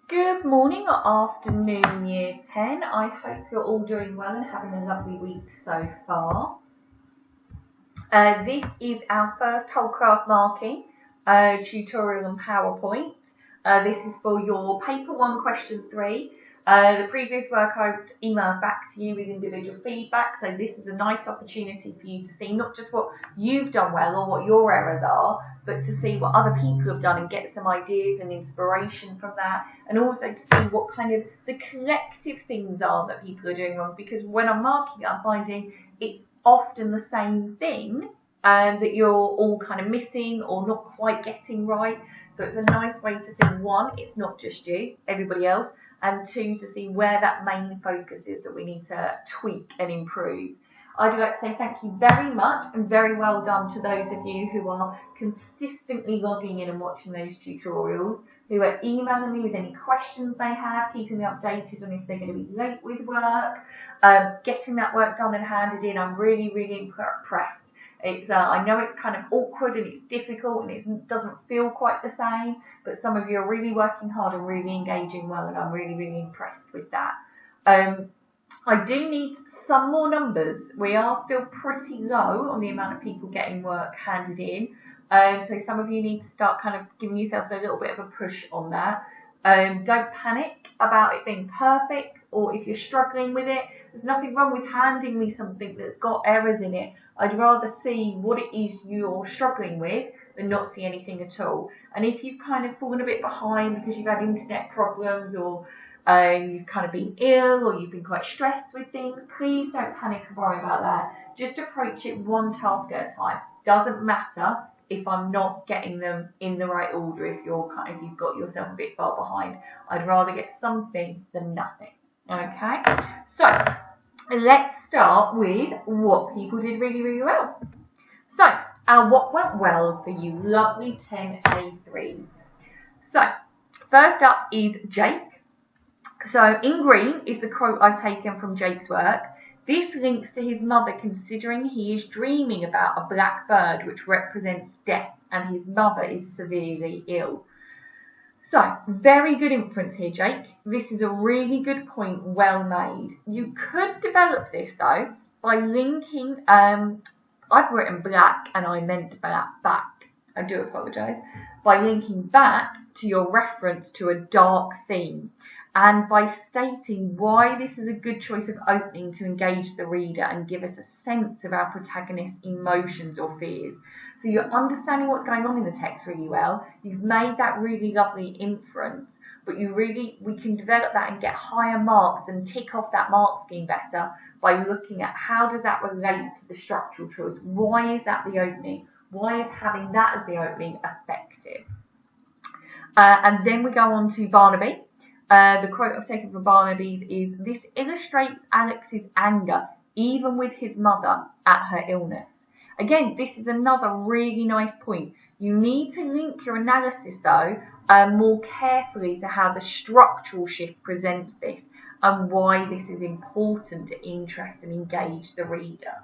Good morning or afternoon, Year 10. I hope you're all doing well and having a lovely week so far. This is our first whole class marking tutorial on PowerPoint. This is for your Paper 1 Question 3. The previous work I emailed back to you with individual feedback, so this is a nice opportunity for you to see not just what you've done well or what your errors are, but to see what other people have done and get some ideas and inspiration from that, and also to see what kind of the collective things are that people are doing wrong, because when I'm marking it, I'm finding it's often the same thing that you're all kind of missing or not quite getting right. So it's a nice way to see, one, it's not just you, everybody else, and two, to see where that main focus is that we need to tweak and improve. I'd like to say thank you very much and very well done to those of you who are consistently logging in and watching those tutorials, who are emailing me with any questions they have, keeping me updated on if they're going to be late with work, getting that work done and handed in. I'm really, really impressed. I know it's kind of awkward and it's difficult and it doesn't feel quite the same, but some of you are really working hard and really engaging well, and I'm really, really impressed with that. I do need some more numbers. We are still pretty low on the amount of people getting work handed in. So some of you need to start kind of giving yourselves a little bit of a push on that. Don't panic about it being perfect, or if you're struggling with it. There's nothing wrong with handing me something that's got errors in it. I'd rather see what it is you're struggling with than not see anything at all. And if you've kind of fallen a bit behind because you've had internet problems, or you've kind of been ill, or you've been quite stressed with things, please don't panic and worry about that. Just approach it one task at a time. Doesn't matter if I'm not getting them in the right order, if you've got yourself a bit far behind. I'd rather get something than nothing. Okay, so let's start with what people did really, really well. So our what went wells for you lovely 10A3s. So first up is Jake. So in green is the quote I've taken from Jake's work. This links to his mother, considering he is dreaming about a black bird which represents death, and his mother is severely ill. So, very good inference here, Jake. This is a really good point, well made. You could develop this, though, by linking, I've written black and I meant back. I do apologise. By linking back to your reference to a dark theme, and by stating why this is a good choice of opening to engage the reader and give us a sense of our protagonist's emotions or fears. So you're understanding what's going on in the text really well. You've made that really lovely inference, but we can develop that and get higher marks and tick off that mark scheme better by looking at how does that relate to the structural choice. Why is that the opening? Why is having that as the opening effective? And then we go on to Barnaby. The quote I've taken from Barnaby's is, "This illustrates Alex's anger, even with his mother, at her illness." Again, this is another really nice point. You need to link your analysis, though, more carefully to how the structural shift presents this and why this is important to interest and engage the reader.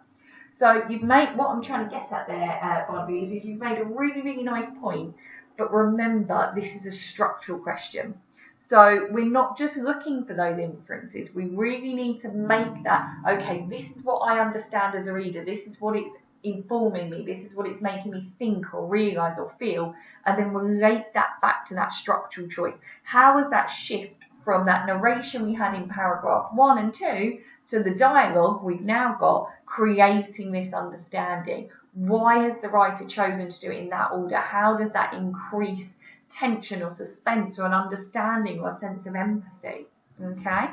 So you've made, what I'm trying to get at there, Barnaby, is you've made a really, really nice point, but remember, this is a structural question. So we're not just looking for those inferences. We really need to make that, okay, this is what I understand as a reader. This is what it's informing me. This is what it's making me think or realise or feel. And then relate that back to that structural choice. How was that shift from that narration we had in paragraph 1 and 2 to the dialogue we've now got, creating this understanding? Why has the writer chosen to do it in that order? How does that increase tension or suspense or an understanding or a sense of empathy? Okay,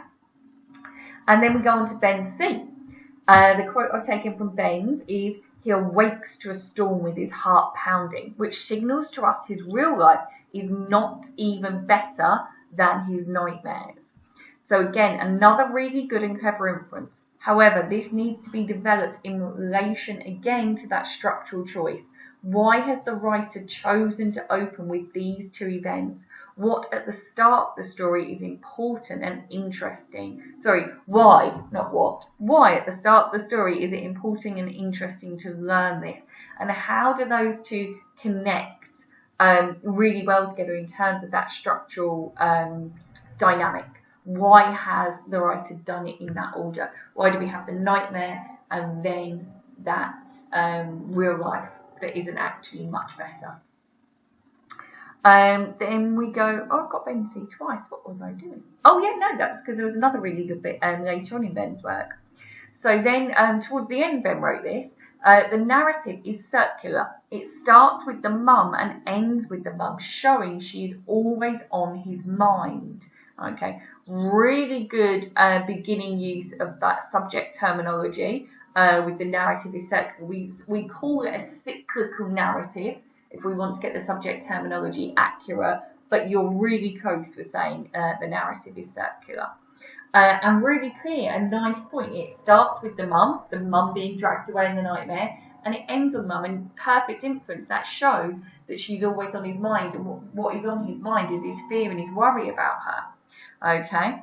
and then we go on to Ben C. The quote I've taken from Ben's is, "He awakes to a storm with his heart pounding," which signals to us his real life is not even better than his nightmares. So again, another really good and clever inference. However, this needs to be developed in relation again to that structural choice. Why has the writer chosen to open with these two events? What at the start of the story is important and interesting? Sorry, why, not what. Why at the start of the story is it important and interesting to learn this? And how do those two connect really well together in terms of that structural dynamic. Why has the writer done it in that order? Why do we have the nightmare and then that real life that isn't actually much better? Then we go, oh, I've got Ben C twice. What was I doing? Oh, yeah, no, that's because there was another really good bit later on in Ben's work. So then towards the end, Ben wrote this. The narrative is circular. It starts with the mum and ends with the mum, showing she's always on his mind. Okay, really good beginning use of that subject terminology with the narrative is circular. We call it a cyclical narrative if we want to get the subject terminology accurate, but you're really close with saying the narrative is circular. And really clear, a nice point. It starts with the mum being dragged away in the nightmare, and it ends on mum in perfect influence. That shows that she's always on his mind, and what is on his mind is his fear and his worry about her. Okay,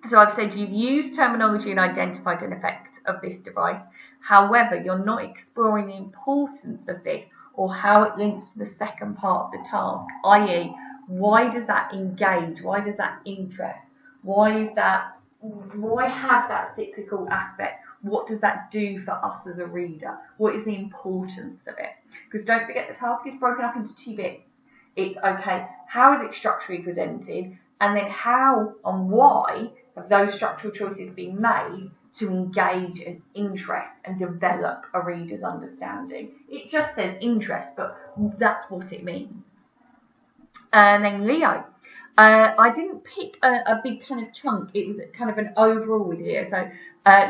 so I've said you've used terminology and identified an effect of this device. However, you're not exploring the importance of this or how it links to the second part of the task, i.e., why does that engage? Why does that interest? Why have that cyclical aspect? What does that do for us as a reader? What is the importance of it? Because don't forget, the task is broken up into 2 bits. It's, okay, how is it structurally presented? And then how and why have those structural choices been made to engage and interest and develop a reader's understanding? It just says interest, but that's what it means. And then Leo. I didn't pick a big kind of chunk. It was kind of an overall with Leo. So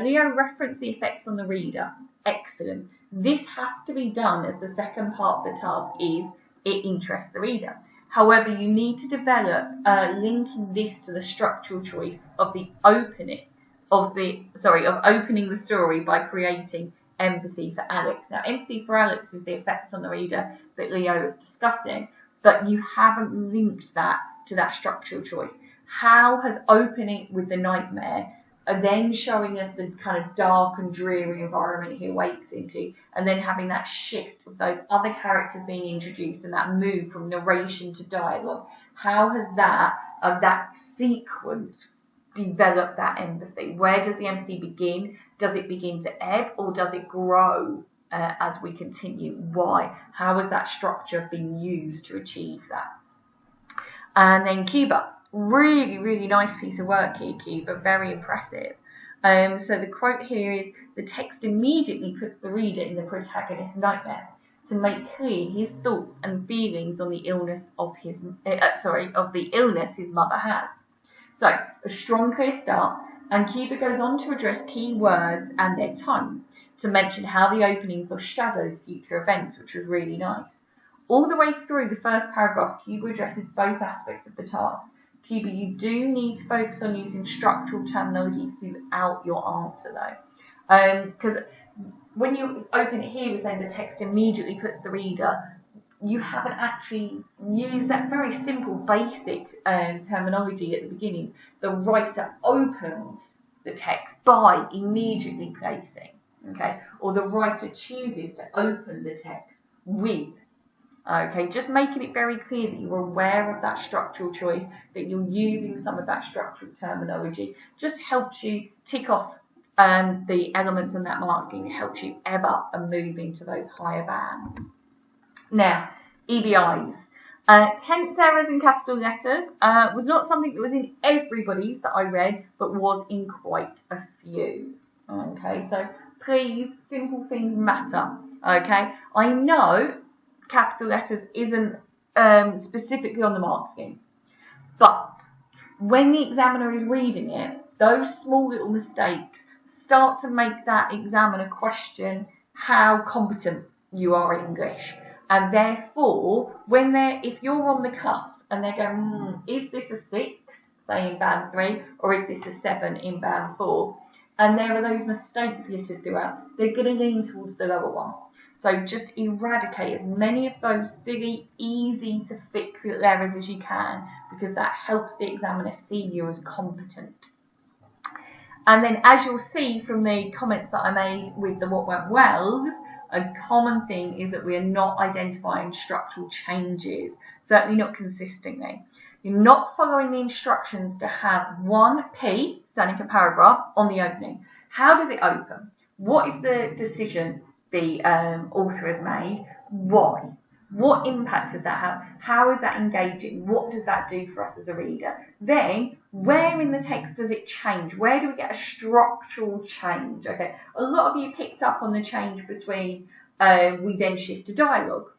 Leo referenced the effects on the reader. Excellent. This has to be done as the second part of the task is it interests the reader. However, you need to develop linking this to the structural choice of opening the story by creating empathy for Alex. Now, empathy for Alex is the effects on the reader that Leo was discussing, but you haven't linked that to that structural choice. How has opening with the nightmare and then showing us the kind of dark and dreary environment he awakes into, and then having that shift of those other characters being introduced and that move from narration to dialogue, how has that sequence developed that empathy? Where does the empathy begin? Does it begin to ebb, or does it grow as we continue? Why? How has that structure been used to achieve that? And then Cuba. Really, really nice piece of work here, Cuba. Very impressive. So the quote here is, the text immediately puts the reader in the protagonist's nightmare to make clear his thoughts and feelings on the illness of the illness his mother has. So a strong, clear start, and Cuba goes on to address key words and their tone, to mention how the opening foreshadows future events, which was really nice. All the way through the first paragraph, Cuba addresses both aspects of the task. Cuba, you do need to focus on using structural terminology throughout your answer, though. Because when you open it here, we're saying the text immediately puts the reader, you haven't actually used that very simple, basic terminology at the beginning. The writer opens the text by immediately placing, okay? Or the writer chooses to open the text with. Okay, just making it very clear that you're aware of that structural choice, that you're using some of that structural terminology, just helps you tick off the elements in that mark scheme. It helps you ebb up and move into those higher bands. Now, EBIs. Tense errors in capital letters was not something that was in everybody's that I read, but was in quite a few. Okay, so please, simple things matter. Okay, I know capital letters isn't specifically on the mark scheme, but when the examiner is reading it, those small little mistakes start to make that examiner question how competent you are in English. And therefore, if you're on the cusp and they're going, is this a 6, say in band 3, or is this a 7 in band 4? And there are those mistakes littered throughout, they're going to lean towards the lower one. So just eradicate as many of those silly, easy to fix errors as you can, because that helps the examiner see you as competent. And then, as you'll see from the comments that I made with the what went wells, a common thing is that we are not identifying structural changes, certainly not consistently. You're not following the instructions to have one P, standing for paragraph, on the opening. How does it open? What is the decision the author has made? Why? What impact does that have? How is that engaging? What does that do for us as a reader? Then, where in the text does it change? Where do we get a structural change? Okay, a lot of you picked up on the change between we then shift to dialogue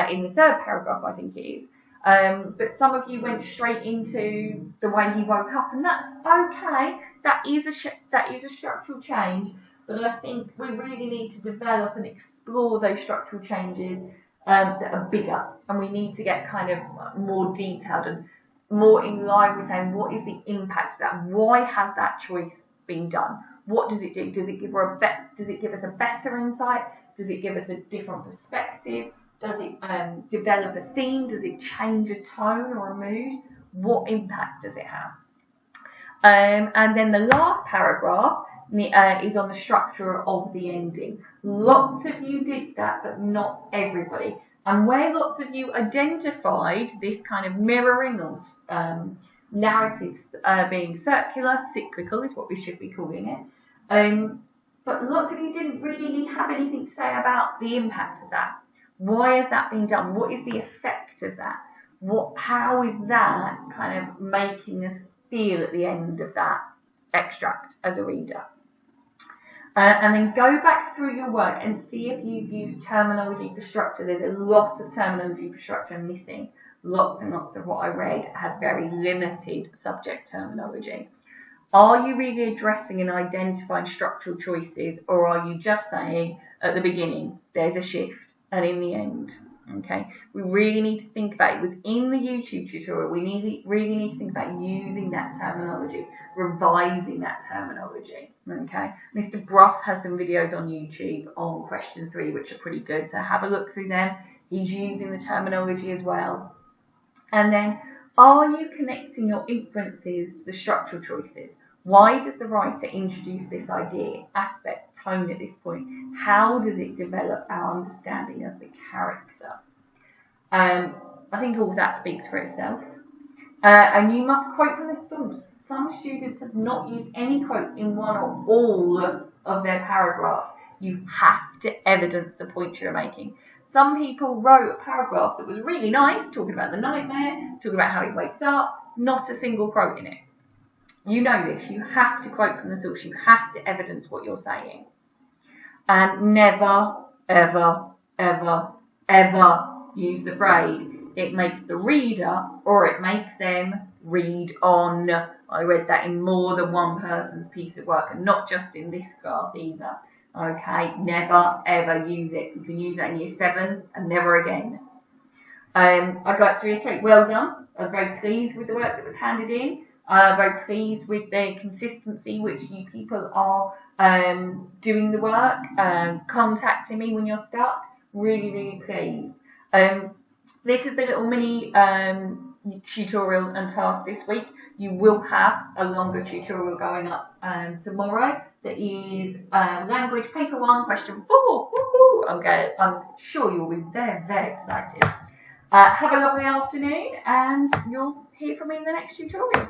in the third paragraph, I think it is. But some of you went straight into the way he woke up, and that's okay. That is a structural change, but I think we really need to develop and explore those structural changes that are bigger, and we need to get kind of more detailed and more in line with saying what is the impact of that? Why has that choice been done? What does it do? Does it give us a better insight? Does it give us a different perspective? Does it develop a theme? Does it change a tone or a mood? What impact does it have? And then the last paragraph is on the structure of the ending. Lots of you did that, but not everybody. And where lots of you identified this kind of mirroring or narratives being circular, cyclical is what we should be calling it. But lots of you didn't really have anything to say about the impact of that. Why has that been done? What is the effect of that? How is that kind of making us feel at the end of that extract as a reader? And then go back through your work and see if you've used terminology for structure. There's a lot of terminology for structure missing. Lots and lots of what I read had very limited subject terminology. Are you really addressing and identifying structural choices, or are you just saying at the beginning, there's a shift, and in the end? Okay, we really need to think about it within the YouTube tutorial. We really need to think about using that terminology, revising that terminology. Okay, Mr. Brough has some videos on YouTube on question 3 which are pretty good, so have a look through them. He's using the terminology as well. And then, are you connecting your inferences to the structural choices? Why does the writer introduce this idea, aspect, tone at this point? How does it develop our understanding of the character? I think all of that speaks for itself. And you must quote from the source. Some students have not used any quotes in one or all of their paragraphs. You have to evidence the point you're making. Some people wrote a paragraph that was really nice, talking about the nightmare, talking about how he wakes up, not a single quote in it. You know this. You have to quote from the source. You have to evidence what you're saying. And never, ever, ever, ever use the phrase, it makes the reader or it makes them read on. I read that in more than one person's piece of work, and not just in this class either. Okay, never, ever use it. You can use that in year 7 and never again. I'd like to reiterate, well done. I was very pleased with the work that was handed in. Very pleased with the consistency which you people are doing the work, contacting me when you're stuck. Really, really pleased. This is the little mini tutorial and task this week. You will have a longer tutorial going up tomorrow that is language paper 1 question 4. Woo-hoo! Okay, I'm sure you'll be very, very excited. Have a lovely afternoon, and you'll hear from me in the next tutorial.